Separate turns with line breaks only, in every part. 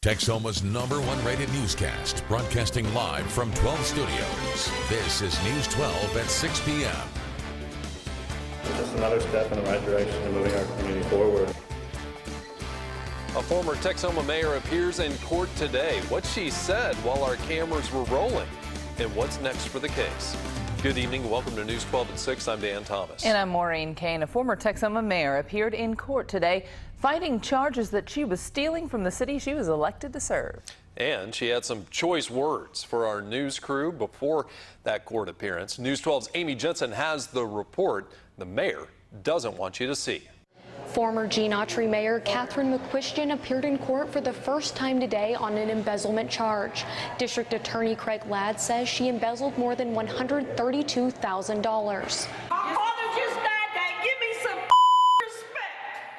Texoma's #1 rated newscast, broadcasting live from 12 studios. This is News 12 at 6 p.m.
Just another step in the right direction in moving our community forward.
A former Texoma mayor appears in court today. What she said while our cameras were rolling, and what's next for the case. Good evening. Welcome to News 12 at 6. I'm Dan Thomas.
And I'm Maureen Kane. A former Texoma mayor appeared in court today fighting charges that she was stealing from the city she was elected to serve.
And she had some choice words for our news crew before that court appearance. News 12's Amy Jensen has the report the mayor doesn't want you to see.
Former Autry Mayor Catherine McQuistion appeared in court for the first time today on an embezzlement charge. District Attorney Craig Ladd says she embezzled more than $132,000.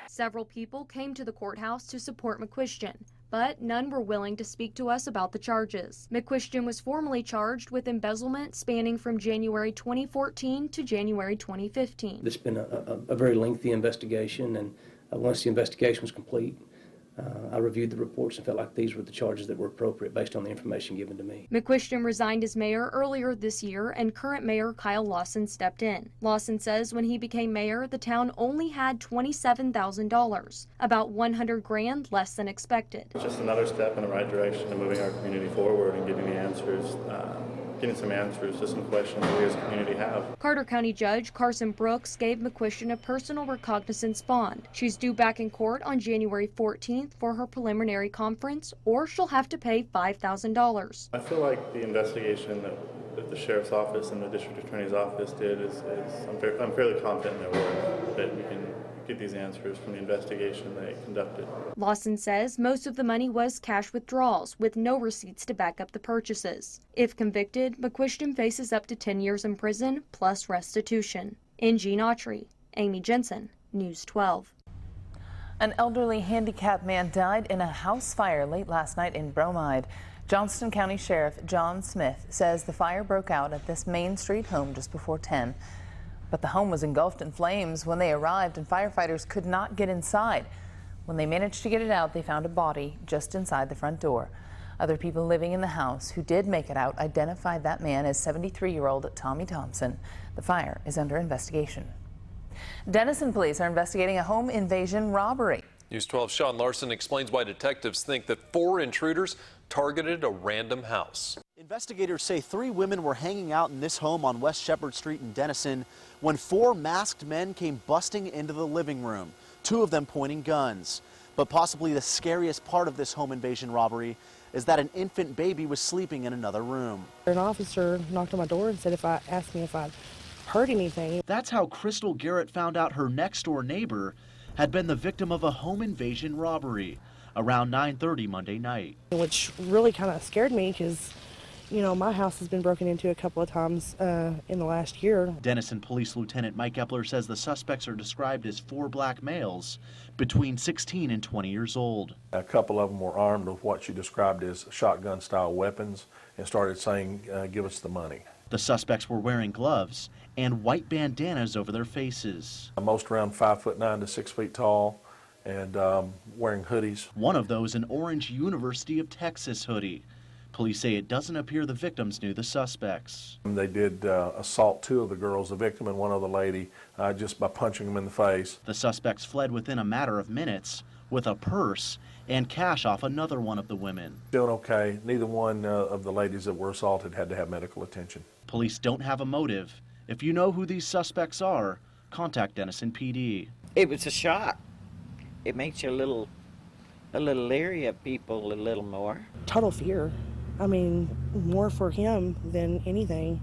Several people came to the courthouse to support McQuistion, but none were willing to speak to us about the charges. McQuistion was formally charged with embezzlement spanning from January 2014 to January 2015.
It's been a very lengthy investigation, and once the investigation was complete, I reviewed the reports and felt like these were the charges that were appropriate based on the information given to me.
McQuistion resigned as mayor earlier this year, and current mayor Kyle Lawson stepped in. Lawson says when he became mayor, the town only had $27,000, about $100,000 less than expected.
It's just another step in the right direction in moving our community forward and getting the answers, getting some answers to some questions that we as a community have.
Carter County Judge Carson Brooks gave McQuistion a personal recognizance bond. She's due back in court on January 14th for her preliminary conference, or she'll have to pay $5,000.
I feel like the investigation that the sheriff's office and the district attorney's office did I'm fairly confident in their work that we can get these answers from the investigation they conducted.
Lawson says most of the money was cash withdrawals with no receipts to back up the purchases. If convicted, McQuistion faces up to 10 years in prison plus restitution. In Autry, Amy Jensen, News 12.
An elderly handicapped man died in a house fire late last night in Bromide. Johnston County Sheriff John Smith says the fire broke out at this Main Street home just before 10. But the home was engulfed in flames when they arrived, and firefighters could not get inside. When they managed to get it out, they found a body just inside the front door. Other people living in the house who did make it out identified that man as 73-year-old Tommy Thompson. The fire is under investigation. Denison police are investigating a home invasion robbery.
News 12's Sean Larson explains why detectives think that 4 intruders targeted a random house.
Investigators say 3 women were hanging out in this home on West Shepherd Street in Denison when 4 masked men came busting into the living room, 2 of them pointing guns. But possibly the scariest part of this home invasion robbery is that an infant baby was sleeping in another room.
An officer knocked on my door and asked me if I'd heard anything.
That's how Crystal Garrett found out her next-door neighbor had been the victim of a home invasion robbery around 9:30 Monday night.
Which really kind of scared me because, you know, my house has been broken into a couple of times in the last year.
Denison Police Lieutenant Mike Epler says the suspects are described as 4 black males between 16 and 20 years old.
A couple of them were armed with what she described as shotgun-style weapons and started saying, give us the money.
The suspects were wearing gloves and white bandanas over their faces.
Most around 5'9" to 6 feet tall and wearing hoodies.
One of those an orange University of Texas hoodie. Police say it doesn't appear the victims knew the suspects.
They did assault 2 of the girls, the victim and one other lady, just by punching them in the face.
The suspects fled within a matter of minutes with a purse and cash off another one of the women.
Doing okay. Neither one of the ladies that were assaulted had to have medical attention.
Police don't have a motive. If you know who these suspects are, contact Denison PD.
It was a shock. It makes you a little leery of people a little more.
Total fear. I mean, more for him than anything.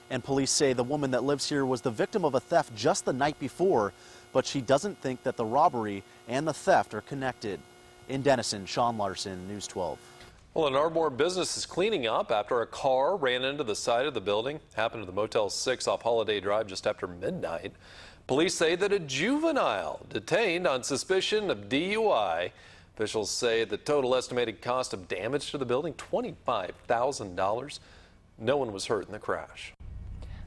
And police say the woman that lives here was the victim of a theft just the night before, but she doesn't think that the robbery and the theft are connected. In Denison, Sean Larson, News 12.
Well, an Ardmore business is cleaning up after a car ran into the side of the building. Happened at the Motel 6 off Holiday Drive just after midnight. Police say that a juvenile detained on suspicion of DUI. Officials say the total estimated cost of damage to the building, $25,000. No one was hurt in the crash.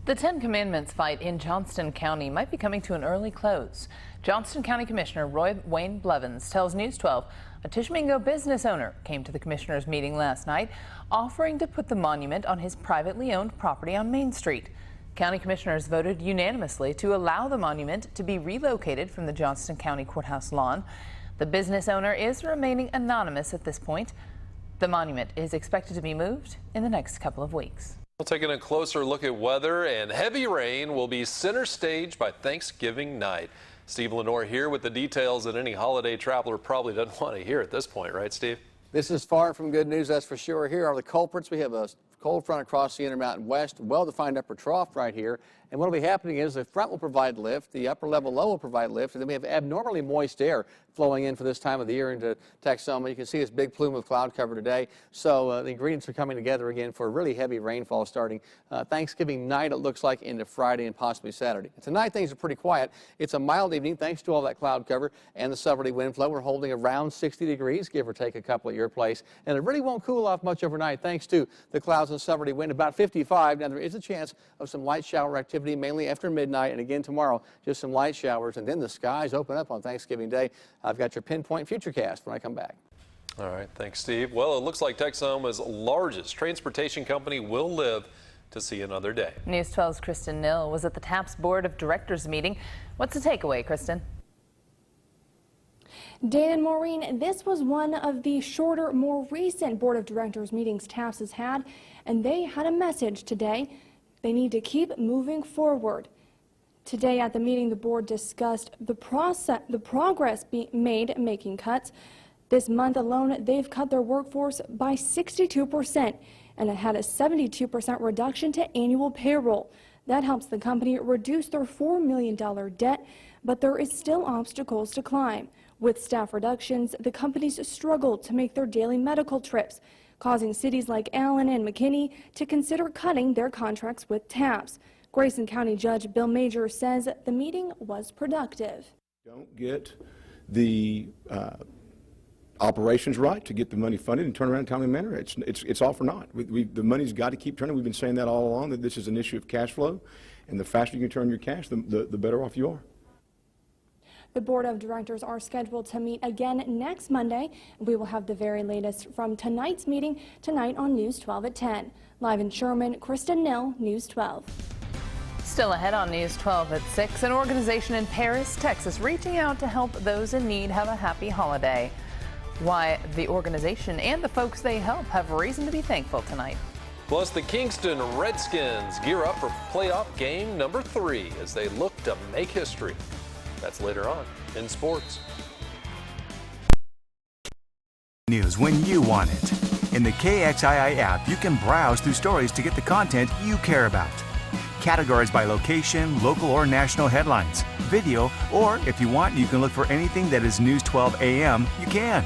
The 10 Commandments fight in Johnston County might be coming to an early close. Johnston County Commissioner Wayne Blevins tells News 12 A Tishomingo business owner came to the commissioners' meeting last night, offering to put the monument on his privately owned property on Main Street. County commissioners voted unanimously to allow the monument to be relocated from the Johnston County Courthouse lawn. The business owner is remaining anonymous at this point. The monument is expected to be moved in the next couple of weeks.
We'll take a closer look at weather, and heavy rain will be center stage by Thanksgiving night. Steve Lenore here with the details that any holiday traveler probably doesn't want to hear at this point, right, Steve?
This is far from good news, that's for sure. Here are the culprits. We have a cold front across the Intermountain West, well-defined upper trough right here. And what will be happening is the front will provide lift, the upper level low will provide lift, and then we have abnormally moist air flowing in for this time of the year into Texoma. You can see this big plume of cloud cover today. So the ingredients are coming together again for really heavy rainfall starting Thanksgiving night, it looks like, into Friday and possibly Saturday. Tonight things are pretty quiet. It's a mild evening thanks to all that cloud cover and the southerly wind flow. We're holding around 60 degrees, give or take a couple at your place. And it really won't cool off much overnight thanks to the clouds and southerly wind, about 55. Now there is a chance of some light shower activity mainly after midnight, and again tomorrow just some light showers, and then the skies open up on Thanksgiving Day. I've got your pinpoint futurecast when I come back.
All right, thanks, Steve. Well, it looks like Texoma's largest transportation company will live to see another day.
News 12's Kristen Nill was at the TAPS Board of Directors meeting. What's the takeaway, Kristen?
Dan and Maureen, this was one of the shorter, more recent Board of Directors meetings TAPS has had, and they had a message today. They need to keep moving forward. Today at the meeting, the board discussed the progress being made making cuts. This month alone, they've cut their workforce by 62%, and it had a 72% reduction to annual payroll. That helps the company reduce their $4 million debt, but there is still obstacles to climb. With staff reductions, the companies struggled to make their daily medical trips, causing cities like Allen and McKinney to consider cutting their contracts with TAPS. Grayson County Judge Bill Major says the meeting was productive.
Don't get the operations right to get the money funded and turn around in a timely manner. It's all for naught. The money's got to keep turning. We've been saying that all along, that this is an issue of cash flow, and the faster you can turn your cash, the better off you are.
The Board of Directors are scheduled to meet again next Monday. We will have the very latest from tonight's meeting tonight on News 12 at 10. Live in Sherman, Kristen Nill, News 12.
Still ahead on News 12 at 6, an organization in Paris, Texas, reaching out to help those in need have a happy holiday. Why the organization and the folks they help have reason to be thankful tonight.
Plus, the Kingston Redskins gear up for playoff game number 3 as they look to make history. That's later on in sports.
News when you want it. In the KXII app, you can browse through stories to get the content you care about. Categorized by location, local or national headlines, video, or if you want, you can look for anything that is News 12 AM, you can.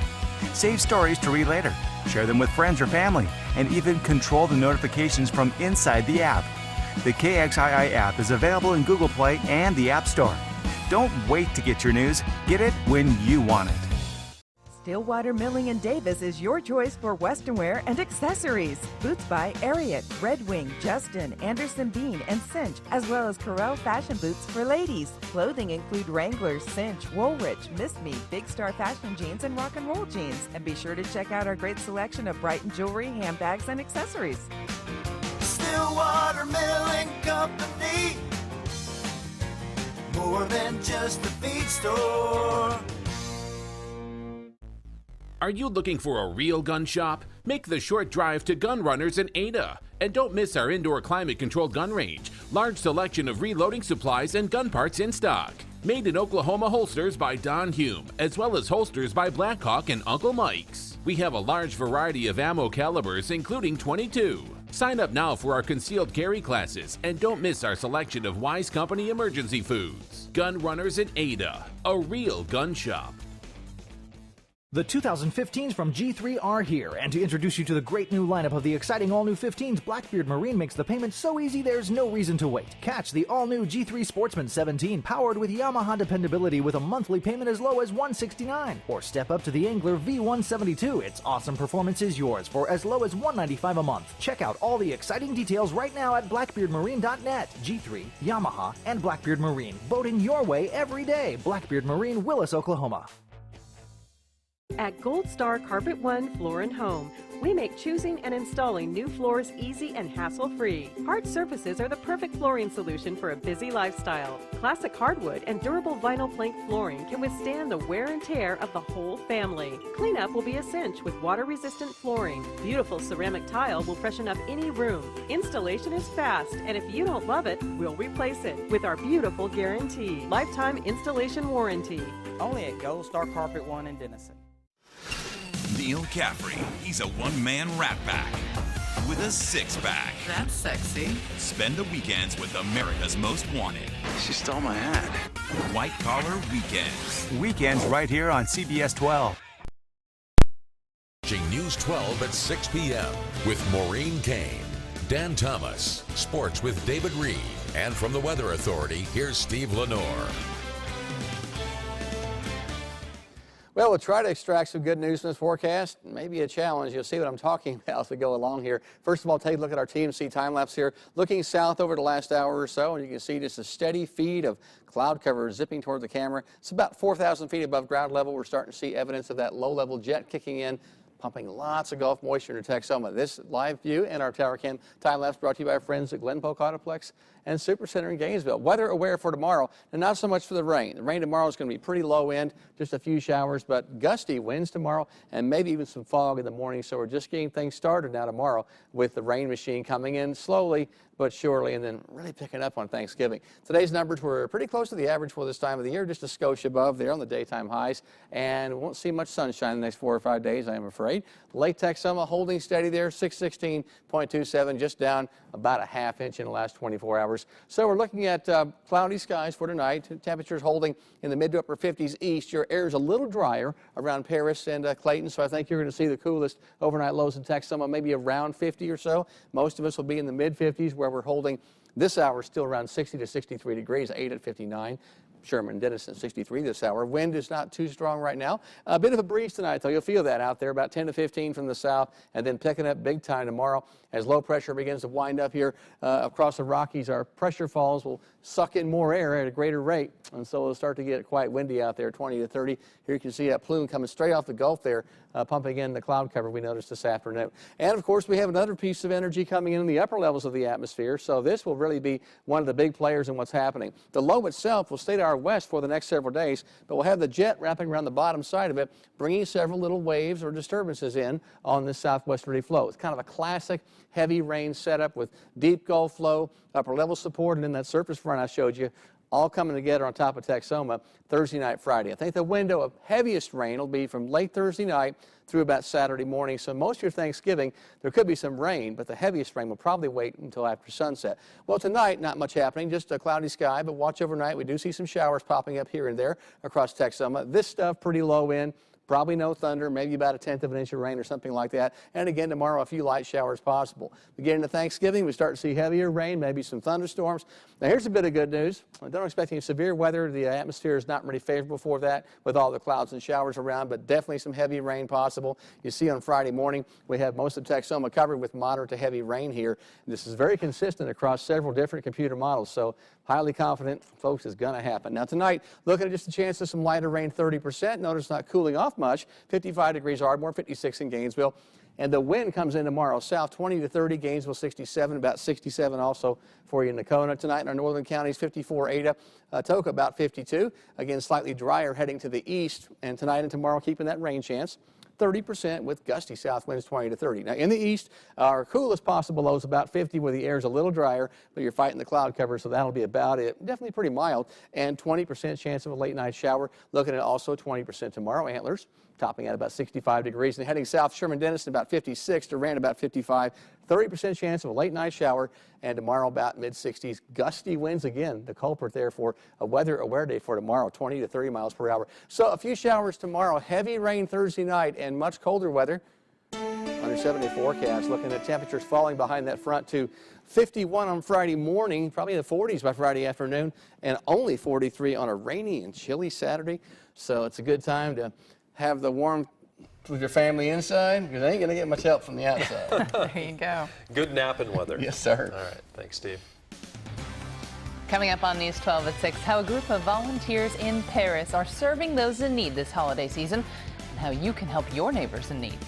Save stories to read later, share them with friends or family, and even control the notifications from inside the app. The KXII app is available in Google Play and the App Store. Don't wait to get your news. Get it when you want it.
Stillwater Milling & Davis is your choice for western wear and accessories. Boots by Ariat, Red Wing, Justin, Anderson Bean, and Cinch, as well as Corel fashion boots for ladies. Clothing include Wrangler, Cinch, Woolrich, Miss Me, Big Star fashion jeans, and rock and roll jeans. And be sure to check out our great selection of Brighton jewelry, handbags, and accessories.
Stillwater Milling Company, more than just a feed store.
Are you looking for a real gun shop? Make the short drive to Gun Runners in Ada. And don't miss our indoor climate-controlled gun range. Large selection of reloading supplies and gun parts in stock. Made in Oklahoma holsters by Don Hume, as well as holsters by Blackhawk and Uncle Mike's. We have a large variety of ammo calibers, including .22. Sign up now for our concealed carry classes, and don't miss our selection of Wise Company emergency foods. Gun Runners in Ada, a real gun shop.
The 2015s from G3 are here, and to introduce you to the great new lineup of the exciting all-new 15s, Blackbeard Marine makes the payment so easy there's no reason to wait. Catch the all-new G3 Sportsman 17 powered with Yamaha dependability with a monthly payment as low as $169. Or step up to the Angler V172. Its awesome performance is yours for as low as $195 a month. Check out all the exciting details right now at blackbeardmarine.net. G3, Yamaha, and Blackbeard Marine. Boating your way every day. Blackbeard Marine, Willis, Oklahoma.
At Gold Star Carpet One Floor and Home, we make choosing and installing new floors easy and hassle-free. Hard surfaces are the perfect flooring solution for a busy lifestyle. Classic hardwood and durable vinyl plank flooring can withstand the wear and tear of the whole family. Cleanup will be a cinch with water-resistant flooring. Beautiful ceramic tile will freshen up any room. Installation is fast, and if you don't love it, we'll replace it with our beautiful guarantee. Lifetime installation warranty.
Only at Gold Star Carpet One in Denison.
Neil Caffrey, he's a one-man rat pack with a six-pack.
That's sexy.
Spend the weekends with America's Most Wanted.
She stole my hat.
White Collar Weekends.
Weekends right here on CBS 12.
Watching News 12 at 6 p.m. with Maureen Kane, Dan Thomas, Sports with David Reed, and from the Weather Authority, here's Steve Lenore.
Well, we'll try to extract some good news from this forecast. Maybe a challenge. You'll see what I'm talking about as we go along here. First of all, take a look at our TMC time lapse here. Looking south over the last hour or so, and you can see just a steady feed of cloud cover zipping toward the camera. It's about 4,000 feet above ground level. We're starting to see evidence of that low-level jet kicking in, pumping lots of Gulf moisture into Texoma. This live view and our tower cam time lapse brought to you by our friends at Glen Polk Autoplex and Supercenter in Gainesville. Weather aware for tomorrow, and not so much for the rain. The rain tomorrow is going to be pretty low end, just a few showers, but gusty winds tomorrow and maybe even some fog in the morning. So we're just getting things started now tomorrow with the rain machine coming in slowly but surely, and then really picking up on Thanksgiving. Today's numbers were pretty close to the average for this time of the year, just a skosh above there on the daytime highs, and we won't see much sunshine the next 4 or 5 days, I am afraid. Lake Texoma holding steady there, 616.27, just down about a half inch in the last 24 hours. So we're looking at cloudy skies for tonight. Temperatures holding in the mid to upper 50s east. Your air is a little drier around Paris and Clayton, so I think you're going to see the coolest overnight lows in Texoma, maybe around 50 or so. Most of us will be in the mid 50s, where we're holding this hour still around 60 to 63 degrees, 8 at 59. Sherman, Denison, 63 this hour. Wind is not too strong right now. A bit of a breeze tonight, though. You'll feel that out there, about 10 to 15 from the south, and then picking up big time tomorrow as low pressure begins to wind up here across the Rockies. Our pressure falls will suck in more air at a greater rate, and so it'll start to get quite windy out there, 20 to 30. Here you can see that plume coming straight off the Gulf there, pumping in the cloud cover we noticed this afternoon. And, of course, we have another piece of energy coming in the upper levels of the atmosphere, so this will really be one of the big players in what's happening. The low itself will stay to our west for the next several days, but we'll have the jet wrapping around the bottom side of it, bringing several little waves or disturbances in on this southwesterly flow. It's kind of a classic heavy rain setup with deep Gulf flow, upper level support, and then that surface front I showed you, all coming together on top of Texoma Thursday night, Friday. I think the window of heaviest rain will be from late Thursday night through about Saturday morning. So most of your Thanksgiving, there could be some rain, but the heaviest rain will probably wait until after sunset. Well, tonight, not much happening, just a cloudy sky, but watch overnight. We do see some showers popping up here and there across Texoma. This stuff pretty low end. Probably no thunder, maybe about a 1/10 of an inch of rain or something like that. And again, tomorrow, a few light showers possible. We get into Thanksgiving, we start to see heavier rain, maybe some thunderstorms. Now, here's a bit of good news. I don't expect any severe weather. The atmosphere is not really favorable for that with all the clouds and showers around, but definitely some heavy rain possible. You see on Friday morning, we have most of Texoma covered with moderate to heavy rain here. This is very consistent across several different computer models, so highly confident, folks, is going to happen. Now, tonight, looking at just a chance of some lighter rain, 30%. Notice not cooling off much. 55 degrees Ardmore, 56 in Gainesville. And the wind comes in tomorrow, south 20 to 30, Gainesville 67, about 67 also for you in Nakona. Tonight in our northern counties, 54 Ada, Toka about 52. Again, slightly drier heading to the east. And tonight and tomorrow, keeping that rain chance. 30% with gusty south winds 20 to 30. Now, in the east, our coolest possible low is about 50, where the air is a little drier, but you're fighting the cloud cover, so that'll be about it. Definitely pretty mild, and 20% chance of a late night shower. Looking at also 20% tomorrow. Antlers topping at about 65 degrees. And heading south, Sherman, Denison about 56, Durant about 55. 30% chance of a late night shower, and tomorrow about mid-60s. Gusty winds again, the culprit there for a weather aware day for tomorrow, 20 to 30 miles per hour. So a few showers tomorrow, heavy rain Thursday night, and much colder weather. Under 70 forecast, looking at temperatures falling behind that front to 51 on Friday morning, probably in the 40s by Friday afternoon, and only 43 on a rainy and chilly Saturday. So it's a good time to have the warm with your family inside, because they ain't going to get much help from the outside.
There you go.
Good napping weather.
Yes, sir.
All right. Thanks, Steve.
Coming up on News 12 at 6, how a group of volunteers in Paris are serving those in need this holiday season. and how you can help your neighbors in need.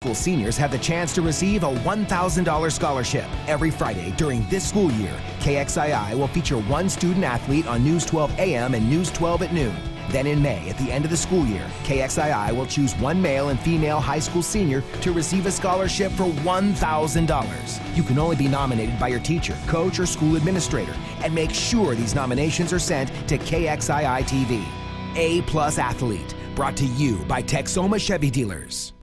School seniors have the chance to receive a $1,000 scholarship. Every Friday during this school year, KXII will feature one student athlete on News 12 AM and News 12 at noon. Then in May, at the end of the school year, KXII will choose one male and female high school senior to receive a scholarship for $1,000. You can only be nominated by your teacher, coach, or school administrator, and make sure these nominations are sent to KXII-TV. A+ Athlete, brought to you by Texoma Chevy Dealers.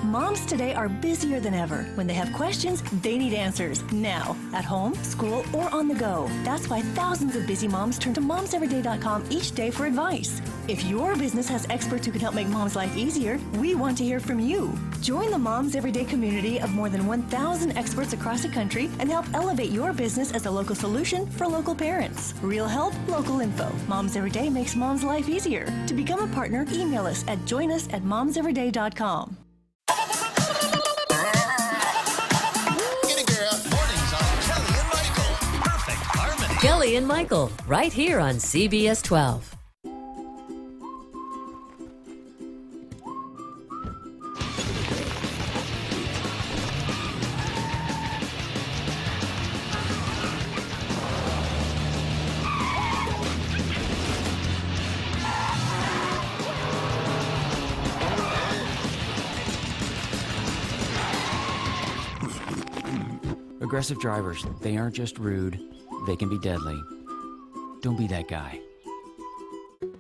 Moms today are busier than ever. When they have questions, they need answers now, at home, school, or on the go. That's why thousands of busy moms turn to momseveryday.com each day for advice. If your business has experts who can help make mom's life easier, we want to hear from you. Join the Moms Everyday community of more than 1,000 experts across the country and help elevate your business as a local solution for local parents. Real help, local info. Moms Everyday makes mom's life easier. To become a partner, email us at joinus@momseveryday.com.
Kelly and Michael, right here on CBS 12.
Aggressive drivers, they aren't just rude, they can be deadly. Don't be that guy.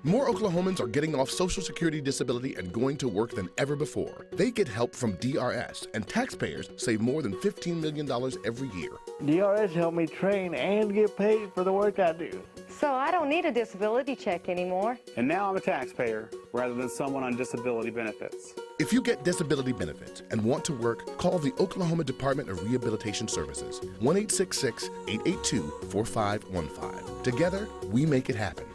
More Oklahomans are getting off Social Security disability and going to work than ever before. They get help from DRS, and taxpayers save more than $15 million every year.
DRS helped me train and get paid for the work I do.
So I don't need a disability check anymore.
And now I'm a taxpayer rather than someone on disability benefits.
If you get disability benefits and want to work, call the Oklahoma Department of Rehabilitation Services, 1-866-882-4515. Together, we make it happen.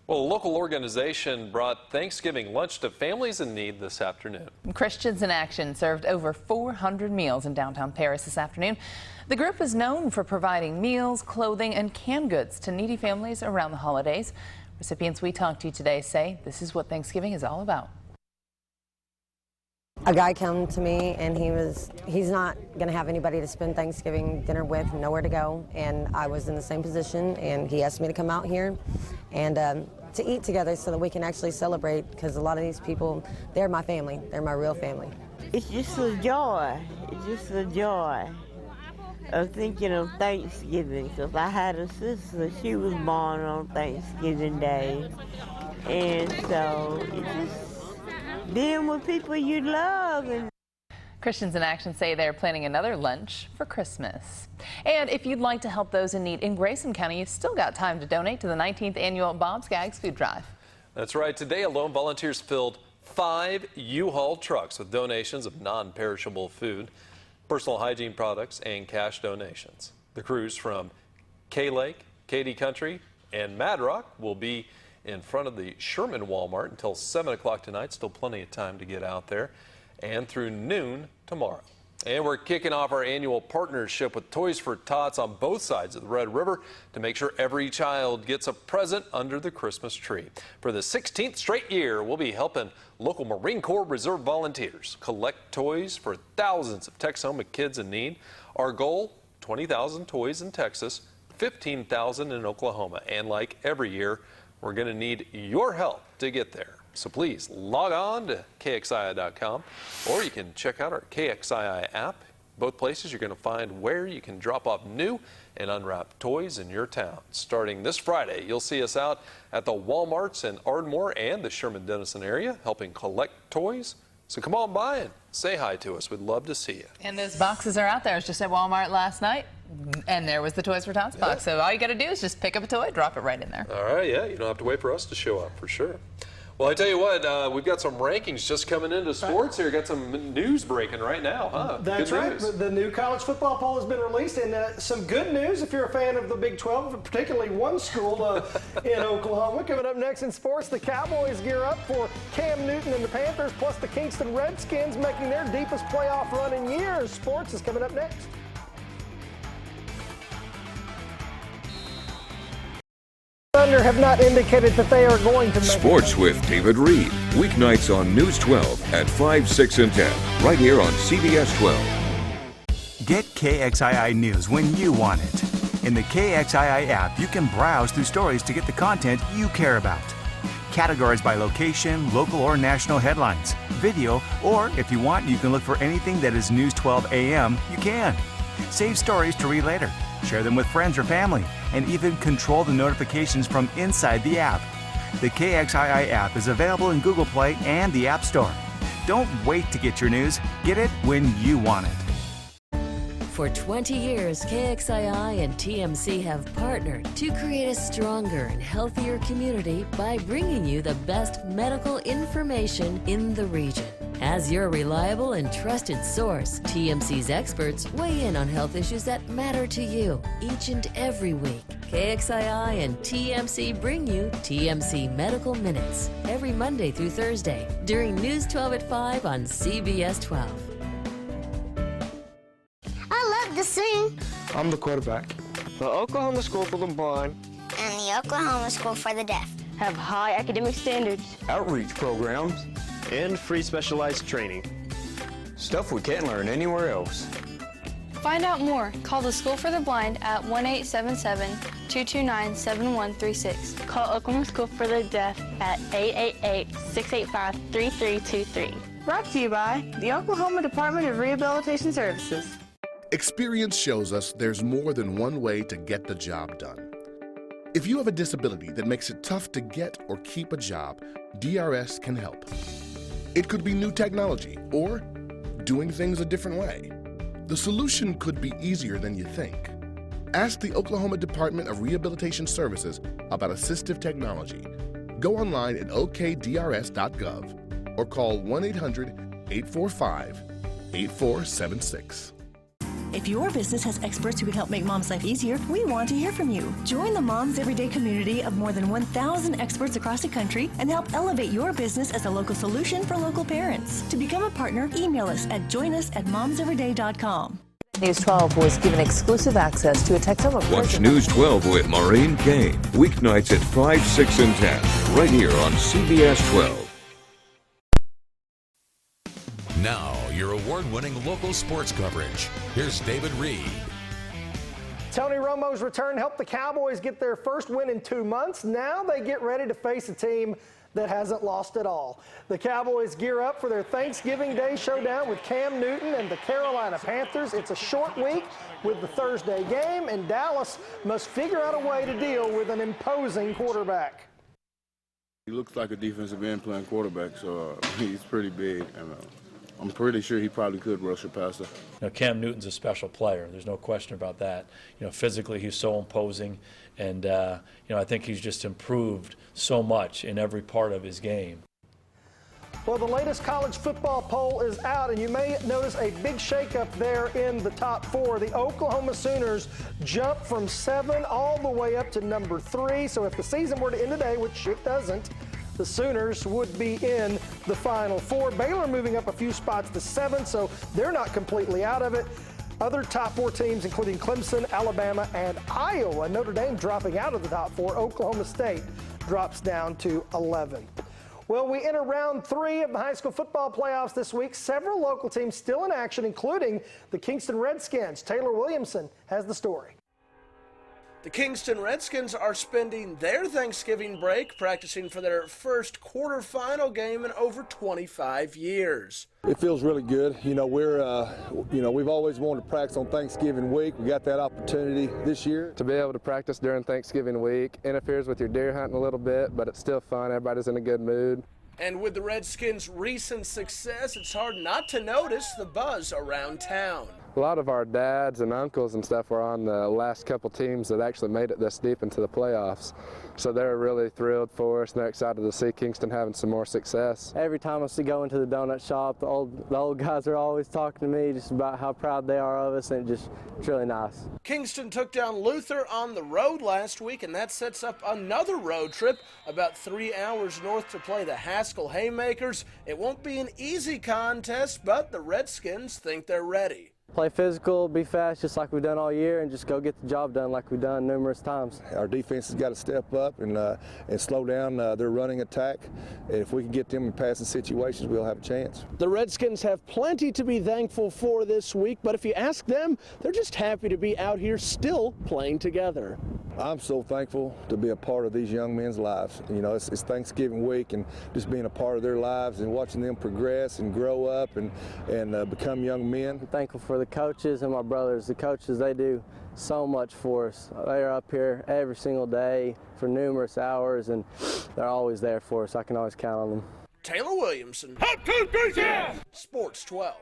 Well, a local organization brought Thanksgiving lunch to families in need this afternoon.
Christians in Action served over 400 meals in downtown Paris this afternoon. The group is known for providing meals, clothing, and canned goods to needy families around the holidays. Recipients we talked to today say this is what Thanksgiving is all about.
A guy came to me and he's not going to have anybody to spend Thanksgiving dinner with, nowhere to go, and I was in the same position, and he asked me to come out here and to eat together so that we can actually celebrate, because a lot of these people, they're my family, they're my real family.
It's just a joy, of thinking of Thanksgiving, because I had a sister, she was born on Thanksgiving Day, and so it's just being with people you love.
Christians in Action say they're planning another lunch for Christmas. And if you'd like to help those in need in Grayson County, you've still got time to donate to the 19th annual Bob's Gags Food Drive.
That's right. Today alone, volunteers filled 5 U-Haul trucks with donations of non-perishable food, personal hygiene products, and cash donations. The crews from K-Lake, Katy Country, and Mad Rock will be in front of the Sherman Walmart until 7 o'clock tonight. Still plenty of time to get out there, and through noon tomorrow. And we're kicking off our annual partnership with Toys for Tots on both sides of the Red River to make sure every child gets a present under the Christmas tree. For the 16th straight year, we'll be helping local Marine Corps Reserve volunteers collect toys for thousands of Texoma kids in need. Our goal, 20,000 toys in Texas, 15,000 in Oklahoma. And like every year, we're going to need your help to get there. So please log on to KXII.com, or you can check out our KXII app. Both places you're going to find where you can drop off new and unwrapped toys in your town. Starting this Friday, you'll see us out at the Walmarts in Ardmore and the Sherman-Denison area helping collect toys. So come on by and say hi to us. We'd love to see you.
And those boxes are out there. I was just at Walmart last night, and there was the Toys for Tots box. So all you got to do is just pick up a toy, drop it right in there.
All right, yeah, you don't have to wait for us to show up, for sure. Well, I tell you what, we've got some rankings just coming into sports here. Got some news breaking right now, huh?
That's right. The new college football poll has been released, and some good news if you're a fan of the Big 12, particularly one school in Oklahoma. Coming up next in sports, the Cowboys gear up for Cam Newton and the Panthers, plus the Kingston Redskins making their deepest playoff run in years. Sports is coming up next. Thunder have not indicated that they are going to make
Sports with David Reed, weeknights on News 12 at 5, 6, and 10, right here on CBS 12.
Get KXII News when you want it. In the KXII app, you can browse through stories to get the content you care about. Categorized by location, local or national headlines, video, or if you want, you can look for anything that is News 12 AM, you can. Save stories to read later. Share them with friends or family, and even control the notifications from inside the app. The KXII app is available in Google Play and the App Store. Don't wait to get your news. Get it when you want it.
For 20 years, KXII and TMC have partnered to create a stronger and healthier community by bringing you the best medical information in the region. As your reliable and trusted source, TMC's experts weigh in on health issues that matter to you each and every week. KXII and TMC bring you TMC Medical Minutes every Monday through Thursday during News 12 at 5 on CBS 12.
I love to sing.
I'm the quarterback.
The Oklahoma School for the Blind
and the Oklahoma School for the Deaf
have high academic standards,
outreach programs,
and free specialized training.
Stuff we can't learn anywhere else.
Find out more. Call the School for the Blind at 1-877-229-7136.
Call Oklahoma School for the Deaf at 888-685-3323.
Brought to you by the Oklahoma Department of Rehabilitation Services.
Experience shows us there's more than one way to get the job done. If you have a disability that makes it tough to get or keep a job, DRS can help. It could be new technology or doing things a different way. The solution could be easier than you think. Ask the Oklahoma Department of Rehabilitation Services about assistive technology. Go online at okdrs.gov or call 1-800-845-8476.
If your business has experts who can help make mom's life easier, we want to hear from you. Join the Moms Everyday community of more than 1,000 experts across the country and help elevate your business as a local solution for local parents. To become a partner, email us at joinus@momseveryday.com.
News 12 was given exclusive access to a Texoma.
Watch News 12 with Maureen Kane, weeknights at 5, 6, and 10, right here on CBS 12.
Now, your award-winning local sports coverage. Here's David Reed.
Tony Romo's return helped the Cowboys get their first win in 2 months. Now they get ready to face a team that hasn't lost at all. The Cowboys gear up for their Thanksgiving Day showdown with Cam Newton and the Carolina Panthers. It's a short week with the Thursday game, and Dallas must figure out a way to deal with an imposing quarterback.
He looks like a defensive end playing quarterback, so he's pretty big. And, I'm pretty sure he probably could rush a passer.
Cam Newton's a special player. There's no question about that. Physically he's so imposing, and I think he's just improved so much in every part of his game.
Well, the latest college football poll is out, and you may notice a big shakeup there in the top 4. The Oklahoma Sooners jumped from 7 all the way up to number 3. So if the season were to end today, which it doesn't, the Sooners would be in the Final 4. Baylor moving up a few spots to 7, so they're not completely out of it. Other top 4 teams, including Clemson, Alabama, and Iowa. Notre Dame dropping out of the top 4. Oklahoma State drops down to 11. Well, we enter round 3 of the high school football playoffs this week. Several local teams still in action, including the Kingston Redskins. Taylor Williamson has the story.
The Kingston Redskins are spending their Thanksgiving break practicing for their first quarterfinal game in over 25 years.
It feels really good. We've always wanted to practice on Thanksgiving week. We got that opportunity this year.
To be able to practice during Thanksgiving week interferes with your deer hunting a little bit, but it's still fun. Everybody's in a good mood.
And with the Redskins' recent success, it's hard not to notice the buzz around town.
A lot of our dads and uncles and stuff were on the last couple teams that actually made it this deep into the playoffs. So they're really thrilled for us, and they're excited to see Kingston having some more success.
Every time I go into the donut shop, the old guys are always talking to me just about how proud they are of us, and it's really nice.
Kingston took down Luther on the road last week, and that sets up another road trip about 3 hours north to play the Haskell Haymakers. It won't be an easy contest, but the Redskins think they're ready.
Play physical, be fast just like we've done all year, and just go get the job done like we've done numerous times.
Our defense has got to step up and slow down their running attack. If we can get them in passing situations, we'll have a chance.
The Redskins have plenty to be thankful for this week, but if you ask them, they're just happy to be out here still playing together.
I'm so thankful to be a part of these young men's lives. You know, it's Thanksgiving week, and just being a part of their lives and watching them progress and grow up and become young men.
I'm thankful for the coaches and my brothers. The coaches, they do so much for us. They're up here every single day for numerous hours, and they're always there for us. I can always count on them.
Taylor Williamson, Sports 12.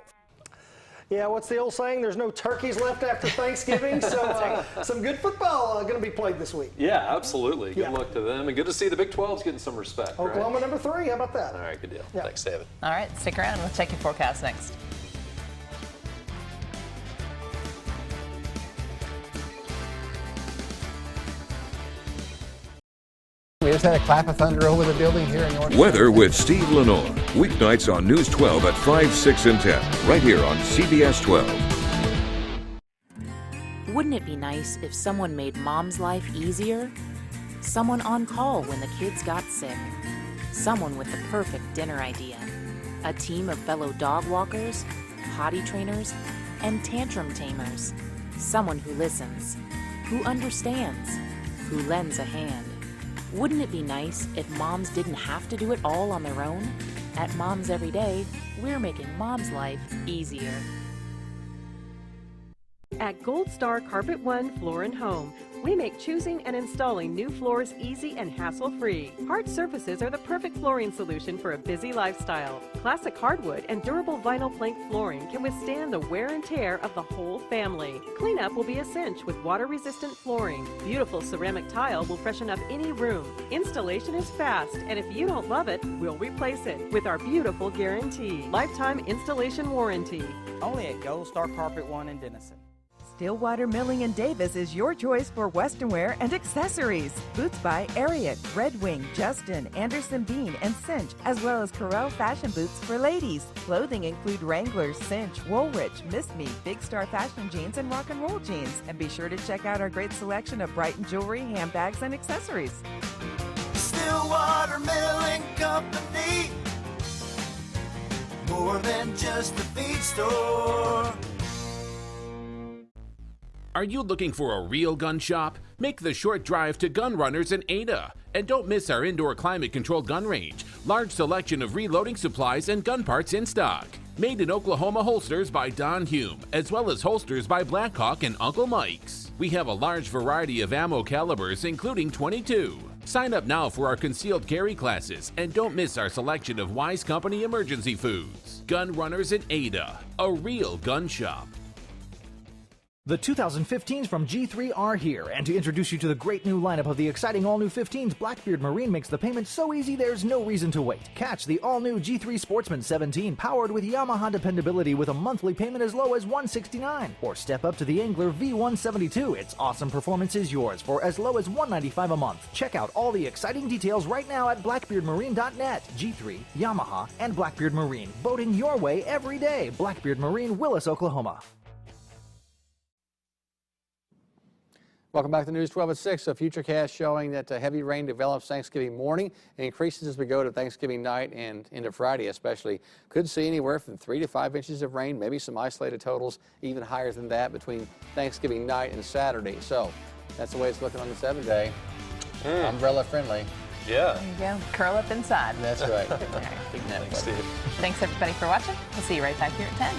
Yeah, what's the old saying? There's no turkeys left after Thanksgiving, so some good football going to be played this week.
Yeah, absolutely. Good luck to them, and good to see the Big 12's getting some respect.
Oklahoma number 3, how about that?
All right, good deal. Yeah. Thanks, David.
All right, stick around. We'll check your forecast next.
We just had a clap of thunder over the building here in North.
Weather with Steve Lenore. Weeknights on News 12 at 5, 6, and 10. Right here on CBS 12.
Wouldn't it be nice if someone made Mom's life easier? Someone on call when the kids got sick. Someone with the perfect dinner idea. A team of fellow dog walkers, potty trainers, and tantrum tamers. Someone who listens, who understands, who lends a hand. Wouldn't it be nice if moms didn't have to do it all on their own? At Moms Every Day, we're making Mom's life easier.
At Gold Star Carpet One Floor and Home, we make choosing and installing new floors easy and hassle-free. Hard surfaces are the perfect flooring solution for a busy lifestyle. Classic hardwood and durable vinyl plank flooring can withstand the wear and tear of the whole family. Cleanup will be a cinch with water-resistant flooring. Beautiful ceramic tile will freshen up any room. Installation is fast, and if you don't love it, we'll replace it with our beautiful guarantee. Lifetime installation warranty.
Only at Gold Star Carpet One in Denison.
Stillwater Milling & Davis is your choice for western wear and accessories. Boots by Ariat, Red Wing, Justin, Anderson Bean, and Cinch, as well as Corel fashion boots for ladies. Clothing include Wranglers, Cinch, Woolrich, Miss Me, Big Star fashion jeans, and rock and roll jeans. And be sure to check out our great selection of Brighton jewelry, handbags, and accessories.
Stillwater Milling Company, more than just a feed store.
Are you looking for a real gun shop? Make the short drive to Gun Runners in Ada. And don't miss our indoor climate-controlled gun range. Large selection of reloading supplies and gun parts in stock. Made in Oklahoma holsters by Don Hume, as well as holsters by Blackhawk and Uncle Mike's. We have a large variety of ammo calibers, including .22. Sign up now for our concealed carry classes, and don't miss our selection of Wise Company emergency foods. Gun Runners in Ada, a real gun shop.
The 2015s from G3 are here, and to introduce you to the great new lineup of the exciting all-new 15s, Blackbeard Marine makes the payment so easy there's no reason to wait. Catch the all-new G3 Sportsman 17 powered with Yamaha dependability with a monthly payment as low as $169. Or step up to the Angler V172. Its awesome performance is yours for as low as $195 a month. Check out all the exciting details right now at blackbeardmarine.net. G3, Yamaha, and Blackbeard Marine. Boating your way every day. Blackbeard Marine, Willis, Oklahoma.
Welcome back to News 12 at 6. A futurecast showing that heavy rain develops Thanksgiving morning and increases as we go to Thanksgiving night and into Friday especially. Could see anywhere from 3 to 5 inches of rain, maybe some isolated totals, even higher than that between Thanksgiving night and Saturday. So that's the way it's looking on the 7-day. Umbrella friendly.
Yeah.
There you go. Curl up inside.
That's right.
All right.
Big nap,
Thanks, Steve.
Thanks, everybody, for watching. We'll see you right back here at 10.